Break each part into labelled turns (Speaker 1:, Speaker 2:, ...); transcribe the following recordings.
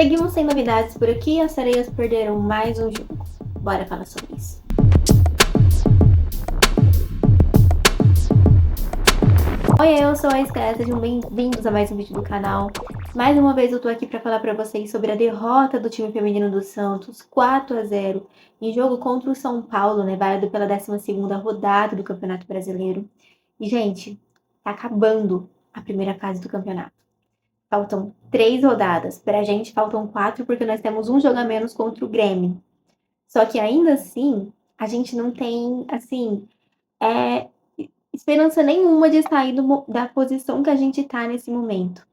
Speaker 1: Seguimos sem novidades por aqui, as sereias perderam mais um jogo. Bora falar sobre isso. Oi, eu sou a Esther, sejam bem-vindos a mais um vídeo do canal. Mais uma vez eu tô aqui para falar para vocês sobre a derrota do time feminino do Santos, 4-0, em jogo contra o São Paulo, né, válido pela 12ª rodada do Campeonato Brasileiro. E, gente, tá acabando a primeira fase do campeonato. Faltam 3 rodadas. Pra gente faltam 4 porque nós temos um jogo a menos contra o Grêmio. Só que ainda assim, a gente não tem, assim, esperança nenhuma de sair da posição que a gente tá nesse momento.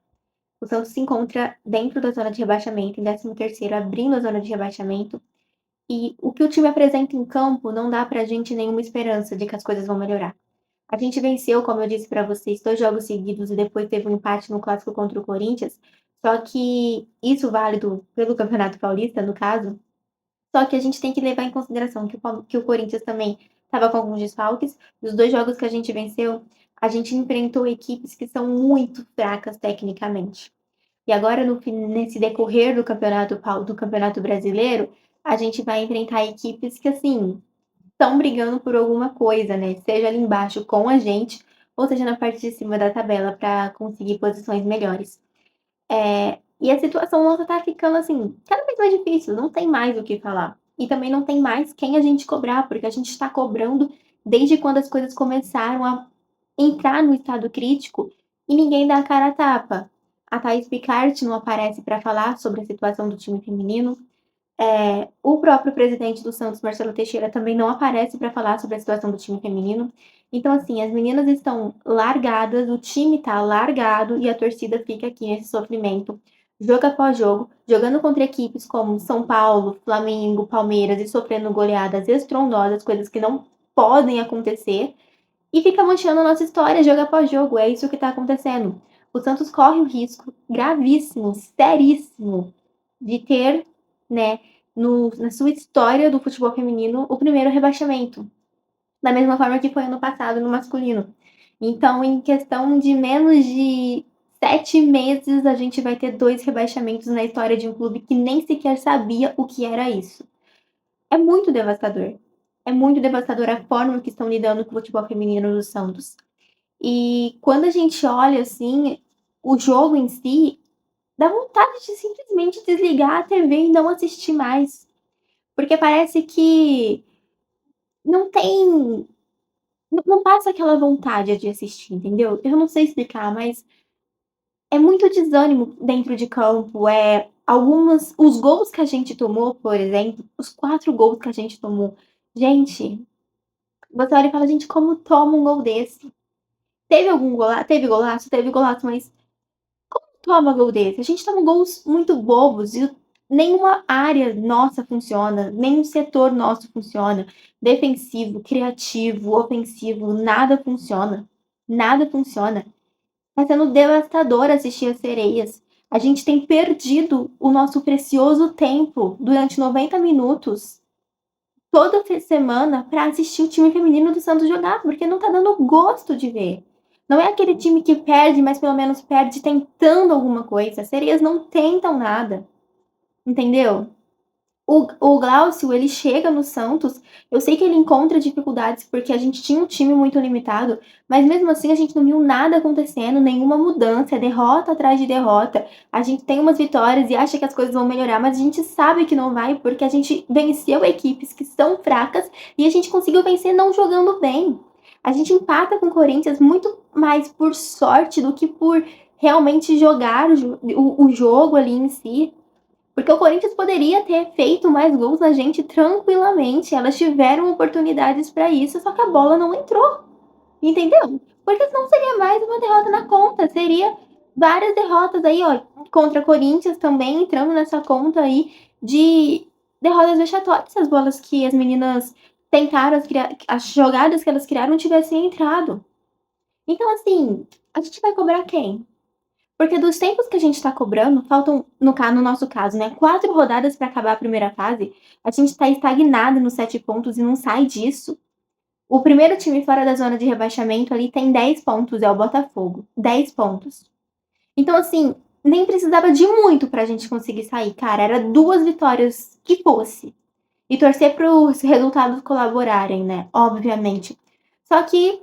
Speaker 1: O Santos se encontra dentro da zona de rebaixamento, em 13º, abrindo a zona de rebaixamento. E o que o time apresenta em campo não dá pra gente nenhuma esperança de que as coisas vão melhorar. A gente venceu, como eu disse para vocês, 2 jogos seguidos e depois teve um empate no clássico contra o Corinthians. Só que isso válido pelo Campeonato Paulista, no caso. Só que a gente tem que levar em consideração que o Corinthians também estava com alguns desfalques. Os 2 jogos que a gente venceu, a gente enfrentou equipes que são muito fracas tecnicamente. E agora, nesse decorrer do Campeonato Brasileiro, a gente vai enfrentar equipes que, assim, estão brigando por alguma coisa, né? Seja ali embaixo com a gente, ou seja na parte de cima da tabela para conseguir posições melhores. E a situação nossa tá ficando assim, cada vez mais difícil, não tem mais o que falar. E também não tem mais quem a gente cobrar, porque a gente está cobrando desde quando as coisas começaram a entrar no estado crítico e ninguém dá a cara a tapa. A Thaís Picard não aparece para falar sobre a situação do time feminino. O próprio presidente do Santos, Marcelo Teixeira, também não aparece para falar sobre a situação do time feminino. Então, assim, as meninas estão largadas, o time está largado e a torcida fica aqui nesse sofrimento, jogo após jogo, jogando contra equipes como São Paulo, Flamengo, Palmeiras e sofrendo goleadas estrondosas, coisas que não podem acontecer, e fica manchando a nossa história jogo após jogo. É isso que está acontecendo. O Santos corre o risco gravíssimo, seríssimo, de ter, né, na sua história do futebol feminino, o primeiro rebaixamento. Da mesma forma que foi ano passado no masculino. Então, em questão de menos de 7 meses, a gente vai ter 2 rebaixamentos na história de um clube que nem sequer sabia o que era isso. É muito devastador. É muito devastador a forma que estão lidando com o futebol feminino do Santos. E quando a gente olha, assim, o jogo em si, dá vontade de simplesmente desligar a TV e não assistir mais. Porque parece que não tem. Não passa aquela vontade de assistir, entendeu? Eu não sei explicar, mas é muito desânimo dentro de campo. Os gols que a gente tomou, por exemplo, os 4 gols que a gente tomou. Gente, você olha e fala, gente, como toma um gol desse? Teve algum golaço? Teve golaço? Teve golaço, mas toma gol desse. A gente toma gols muito bobos e nenhuma área nossa funciona, nenhum setor nosso funciona. Defensivo, criativo, ofensivo, nada funciona. Nada funciona. Tá sendo devastador assistir as sereias. A gente tem perdido o nosso precioso tempo durante 90 minutos toda semana para assistir o time feminino do Santos jogar, porque não tá dando gosto de ver. Não é aquele time que perde, mas pelo menos perde tentando alguma coisa. As sereias não tentam nada, entendeu? O Glaucio, ele chega no Santos, eu sei que ele encontra dificuldades porque a gente tinha um time muito limitado, mas mesmo assim a gente não viu nada acontecendo, nenhuma mudança, é derrota atrás de derrota. A gente tem umas vitórias e acha que as coisas vão melhorar, mas a gente sabe que não vai porque a gente venceu equipes que são fracas e a gente conseguiu vencer não jogando bem. A gente empata com o Corinthians muito mais por sorte do que por realmente jogar o jogo ali em si. Porque o Corinthians poderia ter feito mais gols na gente tranquilamente. Elas tiveram oportunidades para isso, só que a bola não entrou. Entendeu? Porque senão seria mais uma derrota na conta. Seria várias derrotas aí, ó. Contra Corinthians também, entrando nessa conta aí de derrotas vexatórias. Se as bolas que as meninas tentaram, as jogadas que elas criaram tivessem entrado. Então, assim, a gente vai cobrar quem? Porque dos tempos que a gente tá cobrando, faltam, no nosso caso, né, 4 rodadas para acabar a primeira fase, a gente tá estagnado nos 7 pontos e não sai disso. O primeiro time fora da zona de rebaixamento ali tem 10 pontos, é o Botafogo. 10 pontos. Então, assim, nem precisava de muito pra gente conseguir sair, cara, era 2 vitórias que fosse. E torcer para os resultados colaborarem, né, obviamente. Só que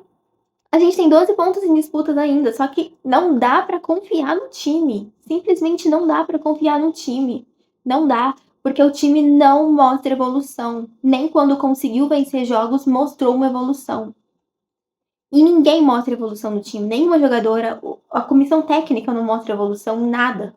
Speaker 1: a gente tem 12 pontos em disputas ainda, só que não dá pra confiar no time. Simplesmente não dá pra confiar no time. Não dá, porque o time não mostra evolução. Nem quando conseguiu vencer jogos mostrou uma evolução. E ninguém mostra evolução no time, nenhuma jogadora, a comissão técnica não mostra evolução, nada.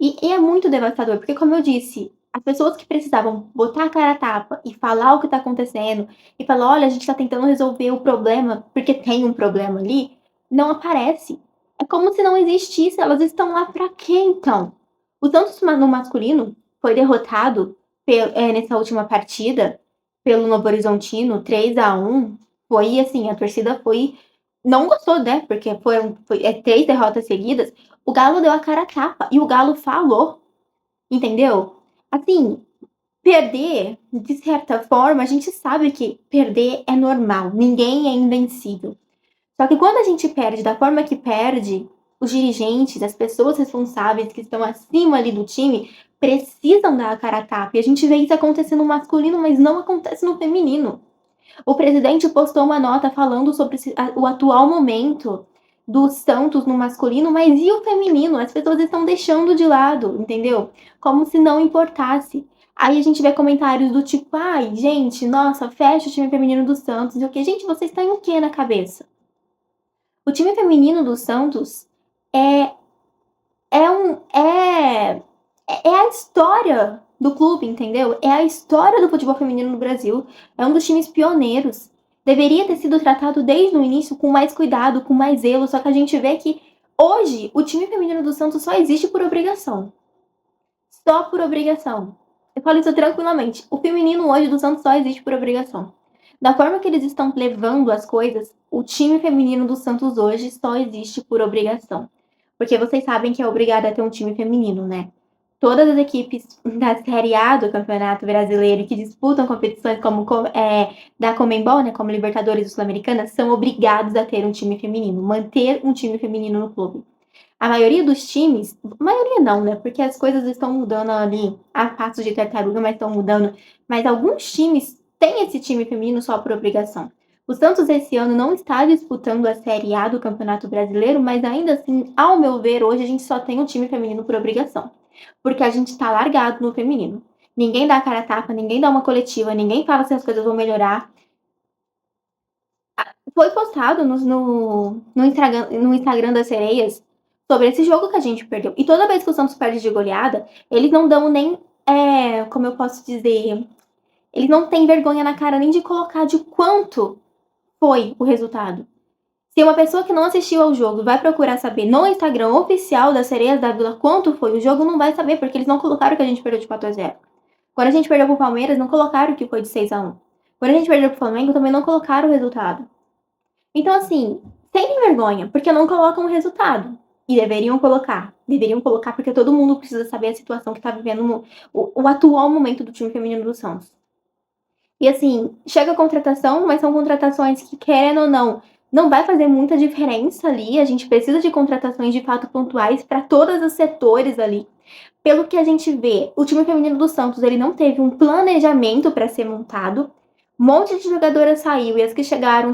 Speaker 1: E é muito devastador, porque como eu disse, as pessoas que precisavam botar a cara a tapa e falar o que tá acontecendo, e falar: "Olha, a gente tá tentando resolver o problema", porque tem um problema ali, não aparece. É como se não existisse, elas estão lá pra quê então? O Santos no masculino foi derrotado nessa última partida, pelo Novo Horizontino, 3-1. Foi assim, a torcida foi não gostou, né, porque foi 3 derrotas seguidas. O Galo deu a cara a tapa e o Galo falou, entendeu? Assim, perder, de certa forma, a gente sabe que perder é normal, ninguém é invencível. Só que quando a gente perde da forma que perde, os dirigentes, as pessoas responsáveis que estão acima ali do time, precisam dar a cara a tapa. E a gente vê isso acontecer no masculino, mas não acontece no feminino. O presidente postou uma nota falando sobre o atual momento do Santos no masculino, mas e o feminino? As pessoas estão deixando de lado, entendeu? Como se não importasse. Aí a gente vê comentários do tipo: "Ai, gente, nossa, fecha o time feminino do Santos", e o quê? Gente, vocês têm o quê na cabeça? O time feminino do Santos é é um é a história do clube, entendeu? É a história do futebol feminino no Brasil. É um dos times pioneiros. Deveria ter sido tratado desde o início com mais cuidado, com mais zelo, só que a gente vê que hoje o time feminino do Santos só existe por obrigação. Só por obrigação. Eu falo isso tranquilamente. O feminino hoje do Santos só existe por obrigação. Da forma que eles estão levando as coisas, o time feminino do Santos hoje só existe por obrigação. Porque vocês sabem que é obrigada a ter um time feminino, né? Todas as equipes da Série A do Campeonato Brasileiro que disputam competições como da Conmebol, né, como Libertadores e Sul-Americana, são obrigados a ter um time feminino, manter um time feminino no clube. A maioria dos times, maioria não, né? Porque as coisas estão mudando ali a passos de tartaruga, mas estão mudando. Mas alguns times têm esse time feminino só por obrigação. O Santos esse ano não está disputando a Série A do Campeonato Brasileiro, mas ainda assim, ao meu ver, hoje a gente só tem um time feminino por obrigação. Porque a gente tá largado no feminino. Ninguém dá a cara a tapa, ninguém dá uma coletiva, ninguém fala se as coisas vão melhorar. Foi postado no Instagram das Sereias sobre esse jogo que a gente perdeu. E toda vez que o Santos perde de goleada, eles não dão nem, como eu posso dizer, eles não têm vergonha na cara nem de colocar de quanto foi o resultado. Se uma pessoa que não assistiu ao jogo vai procurar saber no Instagram oficial das Sereias da Vila quanto foi o jogo, não vai saber, porque eles não colocaram que a gente perdeu de 4-0. Quando a gente perdeu pro Palmeiras, não colocaram que foi de 6-1. Quando a gente perdeu pro Flamengo, também não colocaram o resultado. Então, assim, sem vergonha, porque não colocam o resultado. E deveriam colocar. Deveriam colocar, porque todo mundo precisa saber a situação que tá vivendo o atual momento do time feminino do Santos. E assim, chega a contratação, mas são contratações que, querendo ou não, não vai fazer muita diferença ali. A gente precisa de contratações de fato pontuais para todos os setores ali. Pelo que a gente vê, o time feminino do Santos, ele não teve um planejamento para ser montado. Um monte de jogadoras saiu e as que chegaram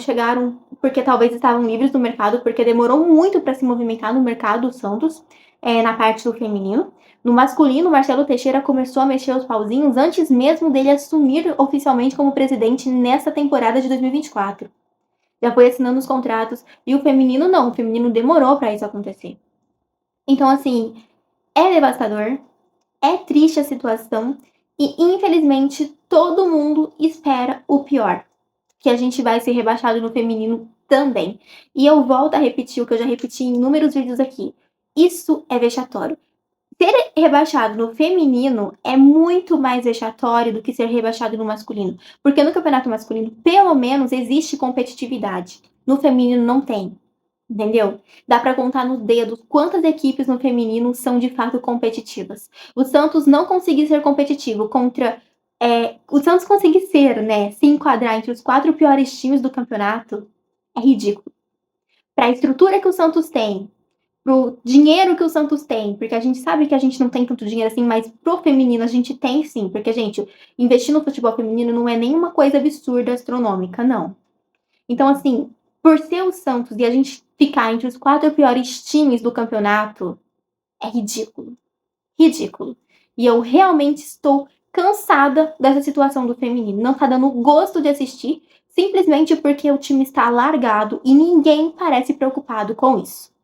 Speaker 1: porque talvez estavam livres do mercado, porque demorou muito para se movimentar no mercado do Santos, na parte do feminino. No masculino, Marcelo Teixeira começou a mexer os pauzinhos antes mesmo dele assumir oficialmente como presidente nessa temporada de 2024. Já foi assinando os contratos. E o feminino não, o feminino demorou para isso acontecer. Então, assim, é devastador, é triste a situação e, infelizmente, todo mundo espera o pior, que a gente vai ser rebaixado no feminino também. E eu volto a repetir o que eu já repeti em inúmeros vídeos aqui. Isso é vexatório. Ser rebaixado no feminino é muito mais vexatório do que ser rebaixado no masculino. Porque no campeonato masculino, pelo menos, existe competitividade. No feminino não tem. Entendeu? Dá pra contar nos dedos quantas equipes no feminino são de fato competitivas. O Santos não conseguir ser competitivo contra. O Santos conseguir ser, né? Se enquadrar entre os 4 piores times do campeonato é ridículo. Para a estrutura que o Santos tem, pro dinheiro que o Santos tem, porque a gente sabe que a gente não tem tanto dinheiro assim, mas pro feminino a gente tem sim, porque, gente, investir no futebol feminino não é nenhuma coisa absurda, astronômica, não. Então, assim, por ser o Santos e a gente ficar entre os 4 piores times do campeonato, é ridículo, ridículo. E eu realmente estou cansada dessa situação do feminino. Não tá dando gosto de assistir, simplesmente porque o time está largado e ninguém parece preocupado com isso.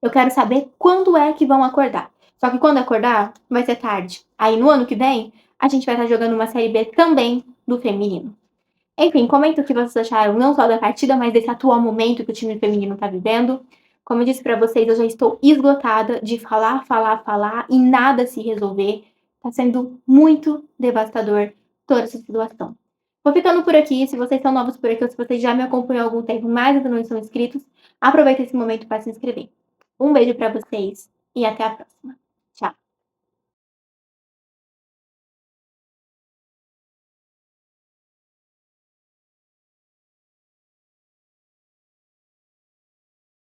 Speaker 1: Eu quero saber quando é que vão acordar. Só que quando acordar, vai ser tarde. Aí no ano que vem, a gente vai estar jogando uma série B também do feminino. Enfim, comenta o que vocês acharam não só da partida, mas desse atual momento que o time feminino tá vivendo. Como eu disse pra vocês, eu já estou esgotada de falar, falar, falar e nada se resolver. Tá sendo muito devastador toda essa situação. Vou ficando por aqui. Se vocês são novos por aqui ou se vocês já me acompanham há algum tempo, mas ainda não estão inscritos, aproveita esse momento para se inscrever. Um beijo pra vocês e até a próxima.